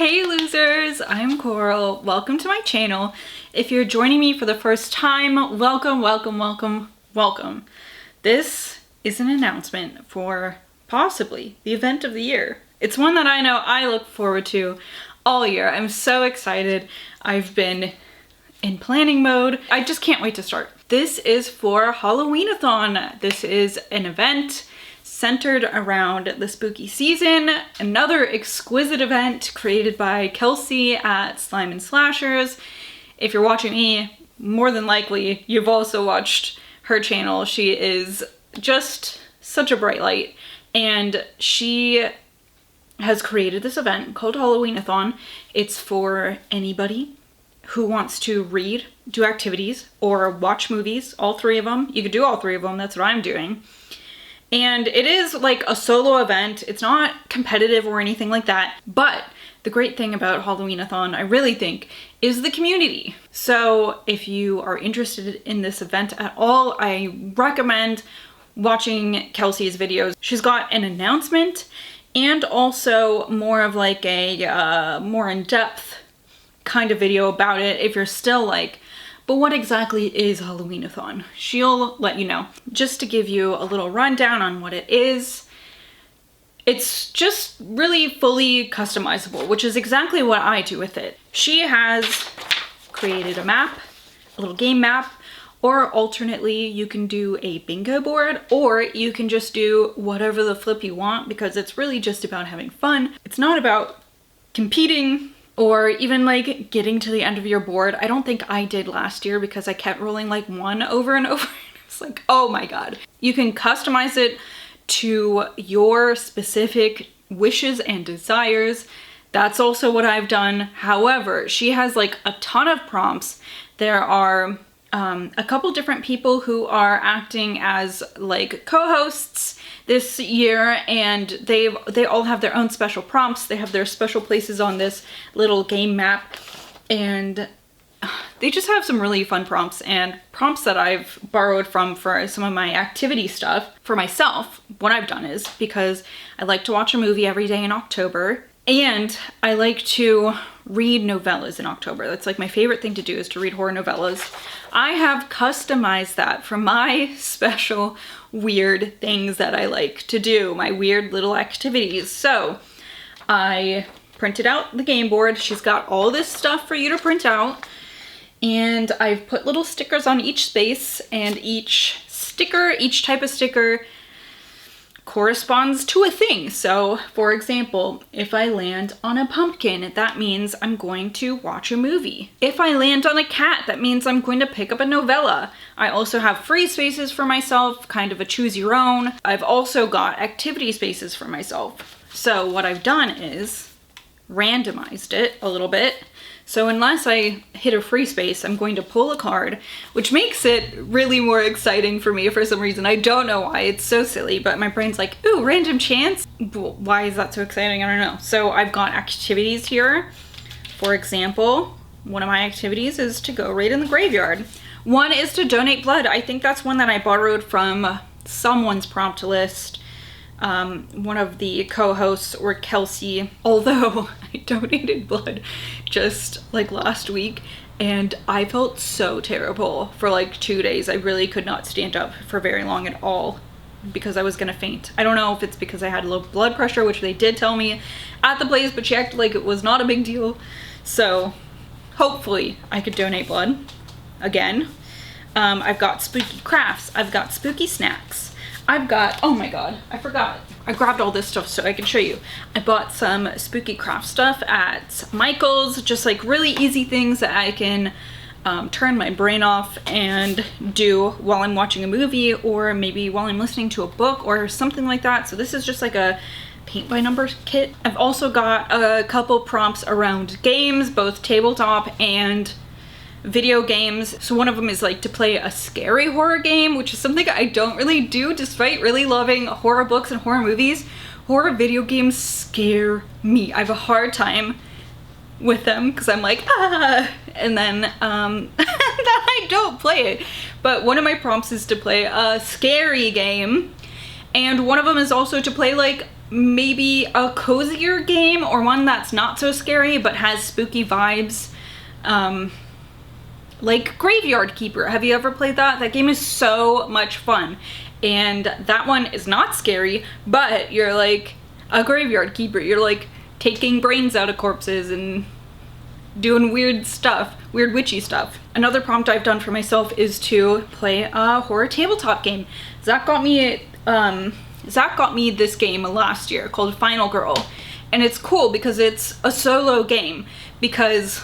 Hey losers, I'm Coral. Welcome to my channel. If you're joining me for the first time, welcome, welcome, welcome, welcome. This is an announcement for possibly the event of the year. It's one that I know I look forward to all year. I'm so excited. I've been in planning mode. I just can't wait to start. This is for Halloween-a-thon. This is an event centered around the spooky season, another exquisite event created by Kelsey at Slime and Slashers. If you're watching me, more than likely you've also watched her channel. She is just such a bright light, and she has created this event called Halloween-a-thon. It's for anybody who wants to read, do activities, or watch movies, all three of them. You could do all three of them, that's what I'm doing. And it is like a solo event. It's not competitive or anything like that. But the great thing about Halloween-a-thon, I really think, is the community. So if you are interested in this event at all, I recommend watching Kelsey's videos. She's got an announcement and also more of like a more in-depth kind of video about it if you're still like, but what exactly is Halloween-a-thon? She'll let you know. Just to give you a little rundown on what it is, it's just really fully customizable, which is exactly what I do with it. She has created a map, a little game map, or alternately you can do a bingo board, or you can just do whatever the flip you want, because it's really just about having fun. It's not about competing or even like getting to the end of your board. I don't think I did last year because I kept rolling like one over and over. It's like, oh my God. You can customize it to your specific wishes and desires. That's also what I've done. However, she has like a ton of prompts. There are a couple different people who are acting as like co-hosts this year, and they all have their own special prompts. They have their special places on this little game map, and they just have some really fun prompts, and prompts that I've borrowed from for some of my activity stuff. For myself, what I've done is, because I like to watch a movie every day in October, and I like to read novellas in October. That's like my favorite thing to do, is to read horror novellas. I have customized that for my special weird things that I like to do, my weird little activities. So I printed out the game board. She's got all this stuff for you to print out, and I've put little stickers on each space, and each type of sticker corresponds to a thing. So for example, if I land on a pumpkin, that means I'm going to watch a movie. If I land on a cat, that means I'm going to pick up a novella. I also have free spaces for myself, kind of a choose your own. I've also got activity spaces for myself. So what I've done is randomized it a little bit. So unless I hit a free space, I'm going to pull a card, which makes it really more exciting for me for some reason. I don't know why, it's so silly, but my brain's like, ooh, random chance? Why is that so exciting? I don't know. So I've got activities here. For example, one of my activities is to go raid in the graveyard. One is to donate blood. I think that's one that I borrowed from someone's prompt list. One of the co-hosts, or Kelsey, although I donated blood just like last week, and I felt so terrible for like 2 days. I really could not stand up for very long at all because I was gonna faint. I don't know if it's because I had low blood pressure, which they did tell me at the place, but she acted like it was not a big deal. So hopefully I could donate blood again. I've got spooky crafts. I've got spooky snacks. I've got, oh my God, I forgot. I grabbed all this stuff so I can show you. I bought some spooky craft stuff at Michael's, just like really easy things that I can turn my brain off and do while I'm watching a movie, or maybe while I'm listening to a book or something like that. So this is just like a paint by numbers kit. I've also got a couple prompts around games, both tabletop and video games. So one of them is like to play a scary horror game, which is something I don't really do despite really loving horror books and horror movies. Horror video games scare me. I have a hard time with them because I'm like, ah, and then then I don't play it. But one of my prompts is to play a scary game, and one of them is also to play like maybe a cozier game, or one that's not so scary but has spooky vibes. Like Graveyard Keeper. Have you ever played that? That game is so much fun. And that one is not scary, but you're like a graveyard keeper. You're like taking brains out of corpses and doing weird stuff, weird witchy stuff. Another prompt I've done for myself is to play a horror tabletop game. Zach got me this game last year called Final Girl. And it's cool because it's a solo game, because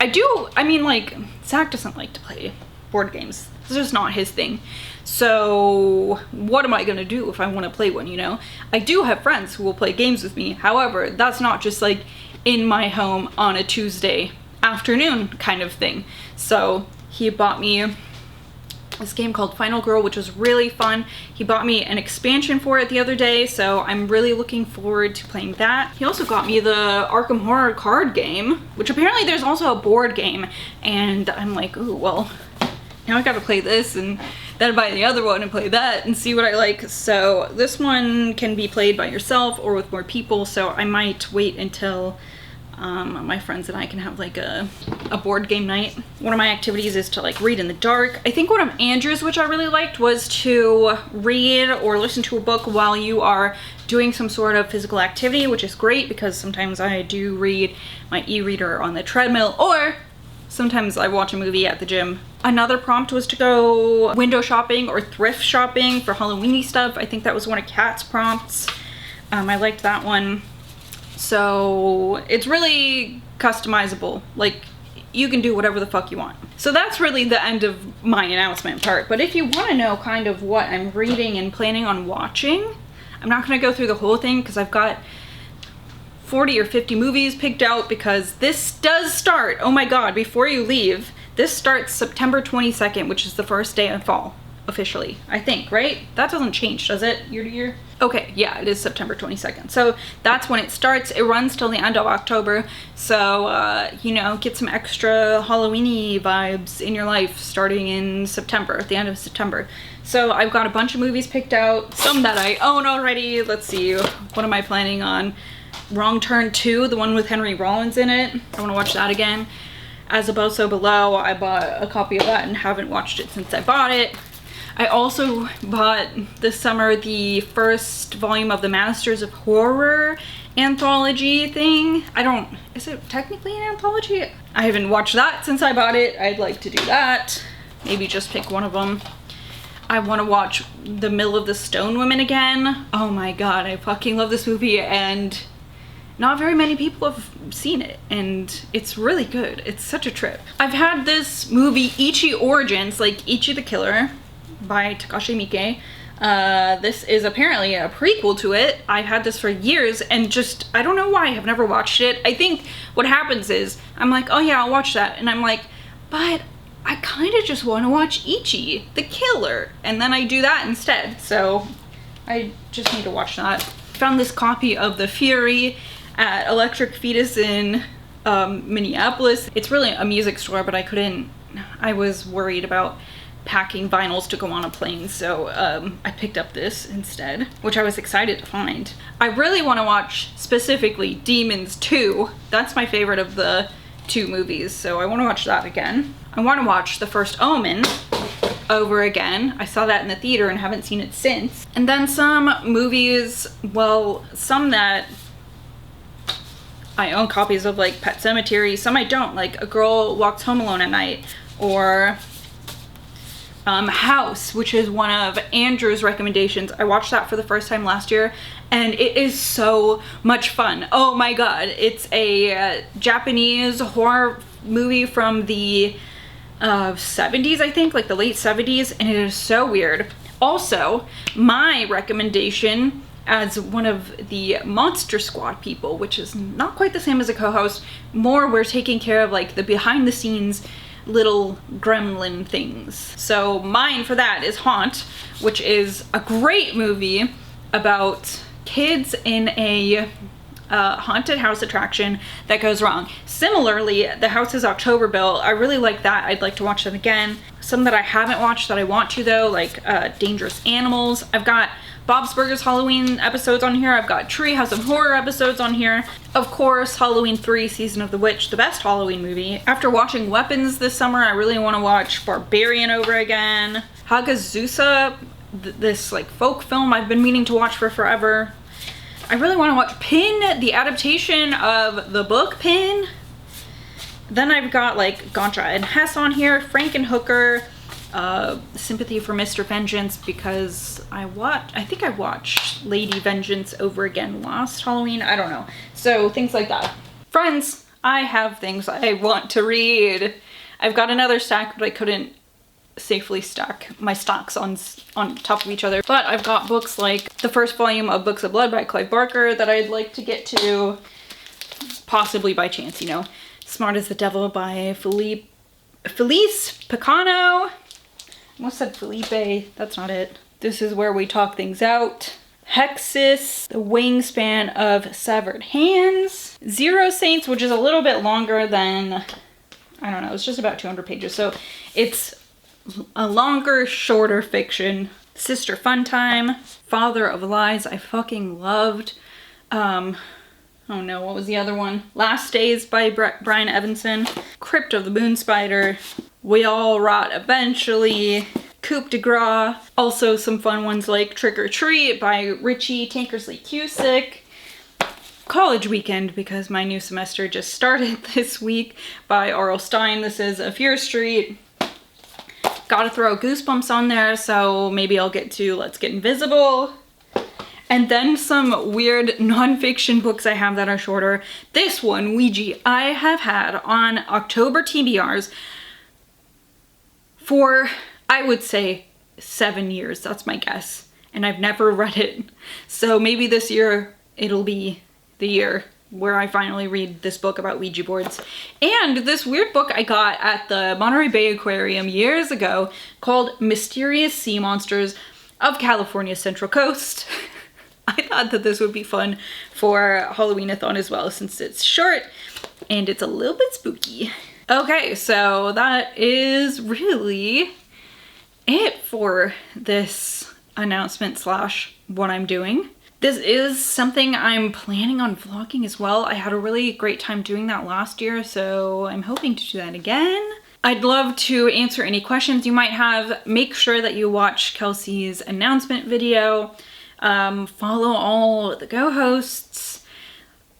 Zach doesn't like to play board games. It's just not his thing. So what am I gonna do if I want to play one, you know? I do have friends who will play games with me. However, that's not just like in my home on a Tuesday afternoon kind of thing. So he bought me this game called Final Girl, which was really fun. He bought me an expansion for it the other day, so I'm really looking forward to playing that. He also got me the Arkham Horror card game, which apparently there's also a board game, and I'm like, ooh, well, now I gotta play this and then buy the other one and play that and see what I like. So this one can be played by yourself or with more people, so I might wait until my friends and I can have like a board game night. One of my activities is to like read in the dark. I think one of Andrew's, which I really liked, was to read or listen to a book while you are doing some sort of physical activity, which is great because sometimes I do read my e-reader on the treadmill, or sometimes I watch a movie at the gym. Another prompt was to go window shopping or thrift shopping for Halloween-y stuff. I think that was one of Kat's prompts. I liked that one. So it's really customizable. Like, you can do whatever the fuck you want. So that's really the end of my announcement part. But if you want to know kind of what I'm reading and planning on watching, I'm not going to go through the whole thing because I've got 40 or 50 movies picked out, because this does start, oh my god, before you leave, this starts September 22nd, which is the first day of fall, officially, I think, right? That doesn't change, does it, year to year? Okay, yeah, it is September 22nd. So that's when it starts. It runs till the end of October. So, you know, get some extra Halloween-y vibes in your life starting in September, at the end of September. So I've got a bunch of movies picked out, some that I own already. Let's see, what am I planning on? Wrong Turn 2, the one with Henry Rollins in it. I want to watch that again. As Above, So Below, I bought a copy of that and haven't watched it since I bought it. I also bought this summer the first volume of the Masters of Horror anthology thing. Is it technically an anthology? I haven't watched that since I bought it. I'd like to do that. Maybe just pick one of them. I want to watch The Mill of the Stone Women again. Oh my god, I fucking love this movie, and not very many people have seen it, and it's really good. It's such a trip. I've had this movie, Ichi Origins, like Ichi the Killer, by Takashi Miike. This is apparently a prequel to it. I've had this for years, and just, I don't know why I have never watched it. I think what happens is, I'm like, oh yeah, I'll watch that, and I'm like, but I kind of just want to watch Ichi the Killer, and then I do that instead, so I just need to watch that. Found this copy of The Fury at Electric Fetus in Minneapolis. It's really a music store, but I was worried about packing vinyls to go on a plane, so I picked up this instead, which I was excited to find. I really want to watch specifically Demons 2. That's my favorite of the two movies, so I want to watch that again. I want to watch The First Omen over again. I saw that in the theater and haven't seen it since. And then some movies, well, some that I own copies of, like Pet Sematary, some I don't, like A Girl Walks Home Alone at Night, or House, which is one of Andrew's recommendations. I watched that for the first time last year, and it is so much fun. Oh my god, it's a Japanese horror movie from the 70s, I think, like the late 70s, and it is so weird. Also, my recommendation as one of the Monster Squad people, which is not quite the same as a co-host, more we're taking care of like the behind the scenes little gremlin things. So mine for that is Haunt, which is a great movie about kids in a haunted house attraction that goes wrong. Similarly, The House is October Bill. I really like that. I'd like to watch that again. Some that I haven't watched that I want to though, like Dangerous Animals. I've got Bob's Burgers Halloween episodes on here. I've got Treehouse of Horror episodes on here. Of course, Halloween 3 Season of the Witch, the best Halloween movie. After watching Weapons this summer, I really want to watch Barbarian over again. Hagazusa, this like folk film I've been meaning to watch for forever. I really want to watch Pin, the adaptation of the book Pin. Then I've got like Gotcha and Hess on here, Frankenhooker, Sympathy for Mr. Vengeance, because I think I watched Lady Vengeance over again last Halloween. I don't know. So things like that. Friends, I have things I want to read. I've got another stack, but I couldn't safely stack my stocks on top of each other. But I've got books like the first volume of Books of Blood by Clive Barker that I'd like to get to, possibly by chance, you know. Smart as the Devil by Felice Picano. I almost said Felipe, that's not it. This is Where We Talk Things Out. Hexis, The Wingspan of Severed Hands. Zero Saints, which is a little bit longer than, I don't know, it's just about 200 pages. So it's a longer, shorter fiction. Sister Funtime. Father of Lies, I fucking loved. Oh no, what was the other one? Last Days by Brian Evanson. Crypt of the Moon Spider. We All Rot Eventually. Coup de Grace. Also some fun ones like Trick or Treat by Richie Tankersley Cusick. College Weekend, because my new semester just started this week, by R.L. Stine. This is A Fear Street. Gotta throw Goosebumps on there, so maybe I'll get to Let's Get Invisible. And then some weird nonfiction books I have that are shorter. This one, Ouija, I have had on October TBRs for, I would say, 7 years. That's my guess. And I've never read it. So maybe this year it'll be the year where I finally read this book about Ouija boards. And this weird book I got at the Monterey Bay Aquarium years ago called Mysterious Sea Monsters of California's Central Coast. I thought that this would be fun for Halloween-a-thon as well, since it's short and it's a little bit spooky. Okay, so that is really it for this announcement slash what I'm doing. This is something I'm planning on vlogging as well. I had a really great time doing that last year, so I'm hoping to do that again. I'd love to answer any questions you might have. Make sure that you watch Kelsey's announcement video. Follow all the co-hosts.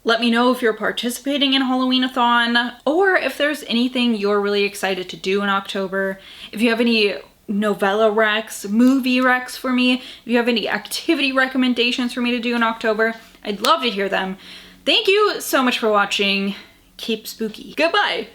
Let me know if you're participating in Halloween-a-thon, or if there's anything you're really excited to do in October. If you have any novella recs, movie recs for me, if you have any activity recommendations for me to do in October, I'd love to hear them. Thank you so much for watching. Keep spooky. Goodbye!